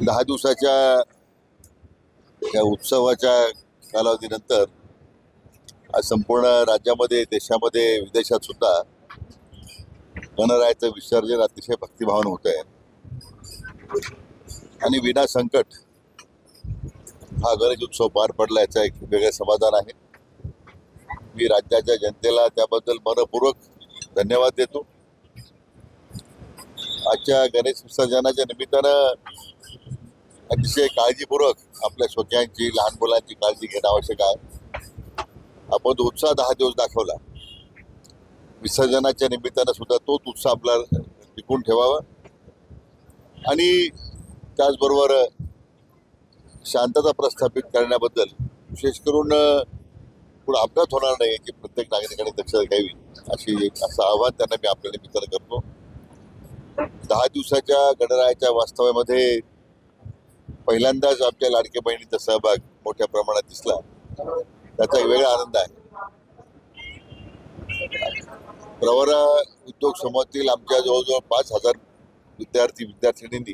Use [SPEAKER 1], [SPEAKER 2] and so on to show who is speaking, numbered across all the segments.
[SPEAKER 1] 10 दिवसाच्या या उत्सवाच्या कालावधीनंतर आज संपूर्ण राज्यामध्ये, देशामध्ये, विदेशात सुद्धा गणरायाचं विसर्जन अतिशय भक्तिभावानं होत आहे आणि विना संकट हा गणेश उत्सव पार पडला याचं एक वेगळं समाधान आहे. मी राज्याच्या जनतेला त्याबद्दल मनपूर्वक धन्यवाद देतो. आजच्या गणेश विसर्जनाच्या निमित्तानं अतिशय काळजीपूर्वक आपल्या स्वकीयांची, लहान मुलांची काळजी घेणं आवश्यक आहे. आपण तो उत्साह 10 दिवस दाखवला. विसर्जनाच्या निमित्तानं सुद्धा तोच उत्साह आपला टिकून ठेवावा आणि त्याचबरोबर शांतता प्रस्थापित करण्याबद्दल विशेष करून पुढे अपघात होणार नाही याची प्रत्येक नागरिकाने दक्षता घ्यावी असं आवाहन त्यांना मी आपल्या निमित्तानं करतो. 10 दिवसाच्या गणरायाच्या वास्तव्यामध्ये पहिल्यांदाच आमच्या लाडक्या बहिणीचा सहभाग मोठ्या प्रमाणात दिसला. त्याचा एक वेगळा आनंद आहे. प्रवरा उद्योग समूहातील आमच्या जवळजवळ 5,000 विद्यार्थिनींनी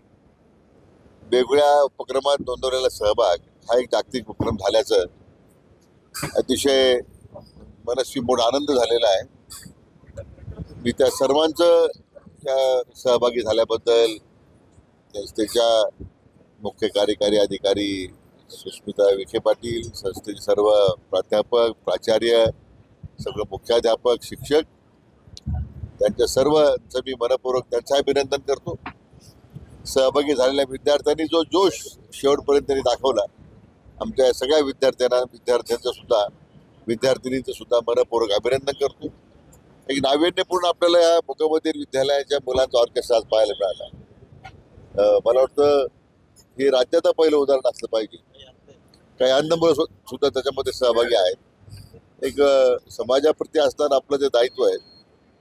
[SPEAKER 1] वेगवेगळ्या उपक्रमात नोंदवलेला सहभाग हा एक जागतिक उपक्रम झाल्याचं अतिशय मनस्वी मोठा आनंद झालेला आहे. मी त्या सर्वांचं त्या सहभागी झाल्याबद्दल संस्थेच्या मुख्य कार्यकारी अधिकारी सुस्मिता विखे पाटील, संस्थेचे सर्व प्राध्यापक, प्राचार्य, सगळं मुख्याध्यापक, शिक्षक त्यांच्या सर्वचं मी मनपूर्वक त्यांचं अभिनंदन करतो. सहभागी झालेल्या विद्यार्थ्यांनी जो जोश शेवटपर्यंत त्यांनी दाखवला, आमच्या सगळ्या विद्यार्थ्यांचं सुद्धा, विद्यार्थिनींचं सुद्धा मनपूर्वक अभिनंदन करतो. एक नाविन्यपूर्ण आपल्याला या मुकबधीर विद्यालयाच्या मुलांचा ऑर्केस्ट्रा आज पाहायला मिळाला. मला वाटतं हे राज्याचं पहिलं उदाहरण असलं पाहिजे. काही अंध मुलं सुद्धा त्याच्यामध्ये सहभागी आहेत. एक समाजाप्रती असणारं आपलं जे दायित्व आहे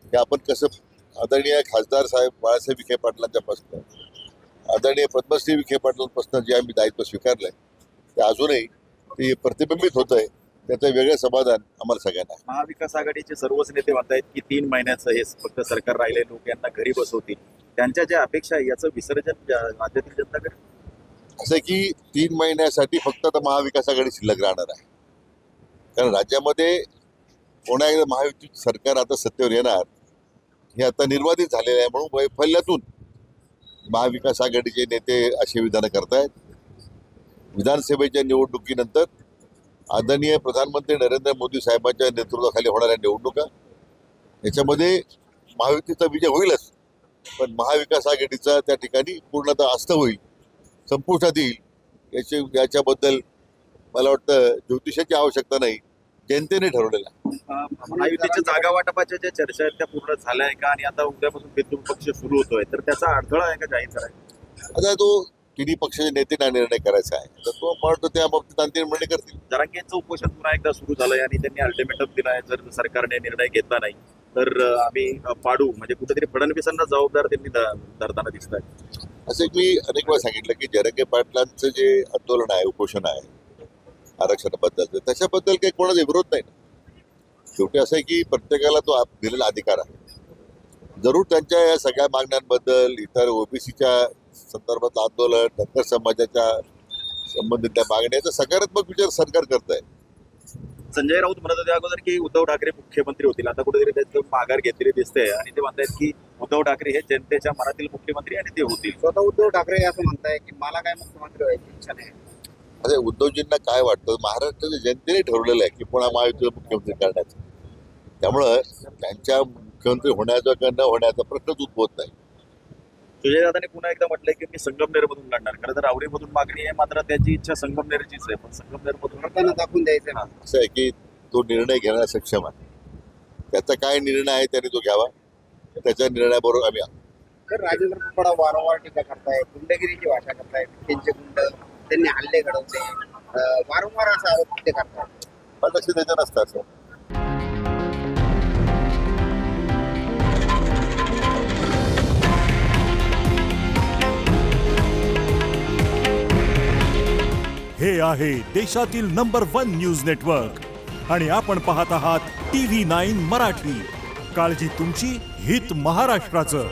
[SPEAKER 1] हे आपण कसं आदरणीय खासदार साहेब बाळासाहेब विखे पाटलांच्यापासून, आदरणीय पद्मश्री विखे पाटलांपासून जे आम्ही दायित्व स्वीकारलंय ते अजूनही ते प्रतिबिंबित होत आहे. त्याचं वेगळं समाधान आम्हाला सगळ्यांना.
[SPEAKER 2] महाविकास आघाडीचे सर्वच नेते म्हणतायत की 3 महिन्याचं हे फक्त सरकार राहिले, लोक यांना घरी बसवतील. त्यांच्या ज्या अपेक्षा आहे याचं विसर्जन राज्यातील जनता करेल.
[SPEAKER 1] असं की 3 महिन्यासाठी फक्त आता महाविकास आघाडी शिल्लक राहणार आहे. कारण राज्यामध्ये पुन्हा एकदा महायुती सरकार आता सत्तेवर येणार हे आता निर्वाधित झालेलं आहे. म्हणून वैफल्यातून महाविकास आघाडीचे नेते अशी विधानं करतायत. विधानसभेच्या निवडणुकीनंतर आदरणीय प्रधानमंत्री नरेंद्र मोदी साहेबांच्या नेतृत्वाखाली होणाऱ्या निवडणुका याच्यामध्ये महायुतीचा विजय होईलच, पण महाविकास आघाडीचा त्या ठिकाणी पूर्णतः अस्त होईल, संपुष्टात येईल. याच्याबद्दल मला वाटतं ज्योतिषाची आवश्यकता नाही, जनतेने ठरवलेलं आहे.
[SPEAKER 2] महायुतीच्या जागा वाटपाच्या ज्या चर्चा आहेत त्या पूर्ण झाल्या आहे का? आणि आता उद्यापासून पेतूर पक्ष सुरू होतोय, तर त्याचा अडथळा आहे का जाहीर करायचा?
[SPEAKER 1] आता तो तिन्ही पक्षाचे नेत्यांना निर्णय करायचा आहे, तर तो म्हणतो त्या बाबतीत अंतिम निर्णय करतील.
[SPEAKER 2] जरांगेंचं उपोषण पुन्हा एकदा सुरू झालंय आणि त्यांनी अल्टिमेटम दिलाय, जर सरकारने निर्णय घेतला नाही तर आम्ही पाडू. म्हणजे कुठेतरी फडणवीसांना जबाबदार त्यांनी धरताना दिसत आहे.
[SPEAKER 1] असं मी अनेक वेळा सांगितलं की जरांगे पाटलांचं जे आंदोलन आहे, उपोषण आहे आरक्षणाबद्दलचं, त्याच्याबद्दल काही कोणाचा विरोध नाही. शेवटी असं आहे की प्रत्येकाला तो दिलेला अधिकार आहे. जरूर त्यांच्या या सगळ्या मागण्यांबद्दल, इतर ओबीसीच्या संदर्भातलं आंदोलन, धनगर समाजाच्या संबंधित त्या मागण्याचा सकारात्मक विचार सरकार करत आहे.
[SPEAKER 2] संजय राऊत म्हणत होते अगोदर की उद्धव ठाकरे मुख्यमंत्री होतील. आता कुठेतरी त्याचं माघार घेतलेली दिसते आणि ते म्हणतायत की उद्धव ठाकरे हे जनतेच्या मनातील मुख्यमंत्री आणि ते होतील.
[SPEAKER 3] स्वतः उद्धव ठाकरे असं म्हणताय की मला काय मुख्यमंत्री व्हायची इच्छा नाही.
[SPEAKER 1] अरे उद्धवजींना काय वाटतं, महाराष्ट्राच्या जनतेने ठरवलेलं आहे की पुन्हा महायुतीला मुख्यमंत्री करण्याचं. त्यामुळं त्यांच्या मुख्यमंत्री होण्याचा किंवा न होण्याचा प्रश्नच उद्भवत नाही.
[SPEAKER 2] सुजयदादांनी पुन्हा एकदा म्हटलंय की मी संगमनेरमधून लढणार. खरं तर आवडीमधून मागणी आहे, मात्र त्याची इच्छा संगमनेरचीच आहे, पण संगमनेरमधून
[SPEAKER 3] लोकांना दाखवून द्यायचं.
[SPEAKER 1] असं आहे की तो निर्णय घेण्याला सक्षम आहे. त्याचा काय निर्णय आहे त्याने तो घ्यावा, त्याच्या निर्णयाबरोबर आम्ही आहोत.
[SPEAKER 3] तर राजेंद्र कुंभार वारंवार टीका करतायत, गुंडगिरीची भाषा करतायत, त्यांचे गुंड, त्यांनी हल्ले घडवले, वारंवार असा आरोप ते करतायत.
[SPEAKER 1] पण लक्ष द्यायचं नसतं असं.
[SPEAKER 4] हे आहे देशातील नंबर 1 न्यूज नेटवर्क आणि आपण पाहत आहात TV9 मराठी. काळजी तुमची, हित महाराष्ट्राचं.